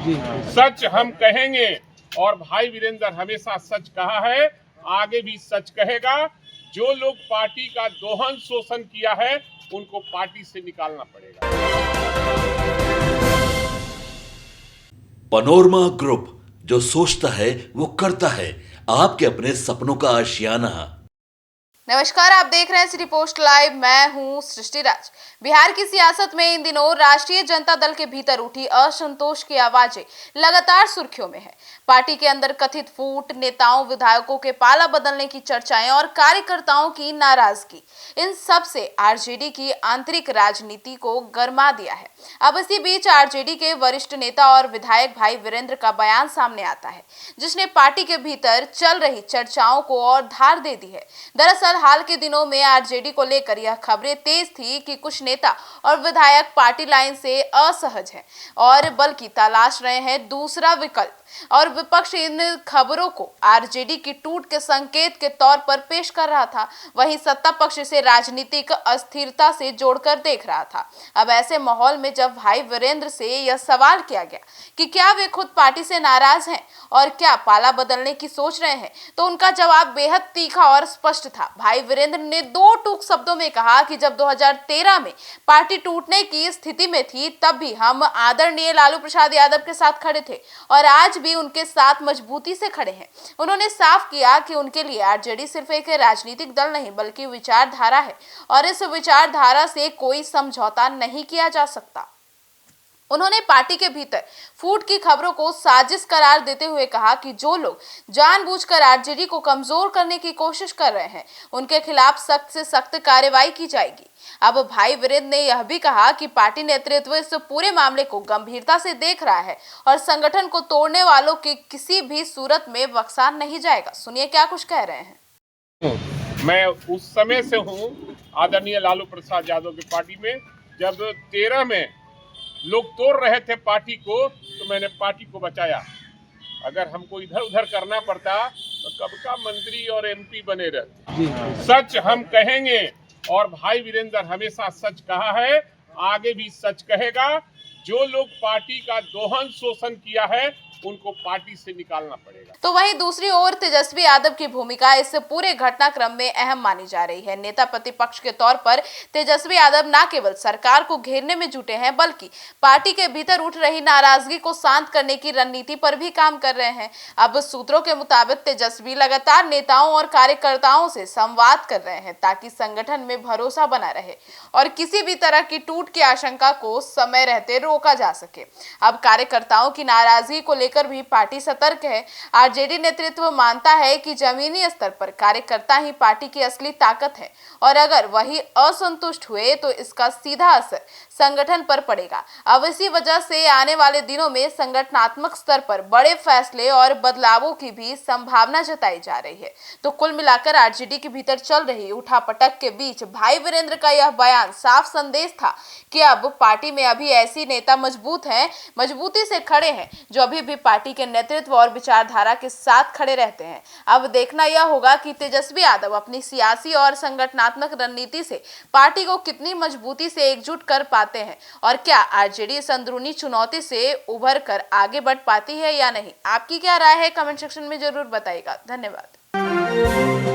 जी। सच हम कहेंगे और भाई वीरेंद्र हमेशा सच कहा है, आगे भी सच कहेगा। जो लोग पार्टी का दोहन शोषण किया है उनको पार्टी से निकालना पड़ेगा। पनोरमा ग्रुप, जो सोचता है वो करता है। आपके अपने सपनों का आशियाना। नमस्कार, आप देख रहे हैं सिटी पोस्ट लाइव। मैं हूं सृष्टि राज। बिहार की सियासत में इन दिनों राष्ट्रीय जनता दल के भीतर उठी असंतोष की आवाजें लगातार सुर्खियों में है। पार्टी के अंदर कथित फूट, नेताओं विधायकों के पाला बदलने की चर्चाएं और कार्यकर्ताओं की नाराजगी, इन सब से आरजेडी की आंतरिक राजनीति को गरमा दिया है। अब इसी बीच आरजेडी के वरिष्ठ नेता और विधायक भाई वीरेंद्र का बयान सामने आता है, जिसने पार्टी के भीतर चल रही चर्चाओं को और धार दे दी है। दरअसल हाल के दिनों में आरजेडी को लेकर यह खबरें तेज थी कि कुछ नेता और विधायक पार्टी लाइन से असहज हैं और बल्कि तलाश रहे हैं दूसरा विकल्प, और विपक्ष इन खबरों को आरजेडी की टूट के संकेत के तौर पर पेश कर रहा था। वहीं सत्ता पक्ष इसे राजनीतिक अस्थिरता से जोड़कर देख रहा था। अब ऐसे माहौल में जब भाई वीरेंद्र से यह सवाल किया गया कि क्या वे खुद पार्टी से नाराज हैं और क्या पाला बदलने की सोच रहे हैं, तो उनका जवाब बेहद तीखा और स्पष्ट था। भाई वीरेंद्र ने दो टूक शब्दों में कहा कि जब 2013 में पार्टी टूटने की स्थिति में थी, तब भी हम आदरणीय लालू प्रसाद यादव के साथ खड़े थे और आज भी उनके साथ मजबूती से खड़े हैं। उन्होंने साफ किया कि उनके लिए आरजेडी सिर्फ एक राजनीतिक दल नहीं बल्कि विचारधारा है और इस विचारधारा से कोई समझौता नहीं किया जा सकता। उन्होंने पार्टी के भीतर फूट की खबरों को साजिश करार देते हुए कहा कि जो लोग जानबूझकर आरजेडी को कमजोर करने की कोशिश कर रहे हैं, उनके खिलाफ सख्त से सख्त कार्रवाई की जाएगी। अब भाई वीरेंद्र ने यह भी कहा कि पार्टी नेतृत्व इस पूरे मामले को गंभीरता से देख रहा है और संगठन को तोड़ने वालों की किसी भी सूरत में बख्शा नहीं जाएगा। सुनिए क्या कुछ कह रहे हैं। मैं उस समय से हूँ आदरणीय लालू प्रसाद यादव की पार्टी में। जब 13 में लोग तोड़ रहे थे पार्टी को, तो मैंने पार्टी को बचाया। अगर हमको इधर उधर करना पड़ता तो कब का मंत्री और एमपी बने रहते। जी। सच हम कहेंगे और भाई वीरेंद्र हमेशा सच कहा है, आगे भी सच कहेगा। जो लोग पार्टी का दोहन शोषण किया है उनको पार्टी से निकालना पड़ेगा। तो वहीं दूसरी ओर तेजस्वी यादव की भूमिका इस पूरे घटनाक्रम में अहम मानी जा रही है। नेता प्रतिपक्ष के तौर पर तेजस्वी यादव न केवल सरकार को घेरने में जुटे हैं, बल्कि पार्टी के भीतर उठ रही नाराजगी को शांत करने की रणनीति पर भी काम कर रहे हैं। अब सूत्रों के मुताबिक तेजस्वी लगातार नेताओं और कार्यकर्ताओं से संवाद कर रहे हैं ताकि संगठन में भरोसा बना रहे और किसी भी तरह की टूट की आशंका को समय रहते रोका जा सके। अब कार्यकर्ताओं की नाराजगी को लेकर भी पार्टी सतर्क है। आरजेडी नेतृत्व मानता है कि जमीनी स्तर पर कार्यकर्ता ही पार्टी की असली ताकत है और अगर वही असंतुष्ट हुए तो इसका सीधा असर संगठन पर पड़ेगा। अब इसी वजह से आने वाले दिनों में संगठनात्मक स्तर पर बड़े फैसले और बदलावों की भी संभावना जताई जा रही है। तो कुल मिलाकर आरजेडी के भीतर चल रही उठापटक के बीच भाई वीरेंद्र का यह बयान साफ संदेश था कि अब पार्टी में अभी ऐसी नेता मजबूत हैं, मजबूती से खड़े हैं, जो अभी भी पार्टी के नेतृत्व और विचारधारा के साथ खड़े रहते हैं। अब देखना यह होगा कि तेजस्वी यादव अपनी सियासी और संगठनात्मक रणनीति से पार्टी को कितनी मजबूती से एकजुट कर पाते हैं और क्या आरजेडी इस अंदरूनी चुनौती से उभर कर आगे बढ़ पाती है या नहीं। आपकी क्या राय है, कमेंट सेक्शन में जरूर बताइएगा। धन्यवाद।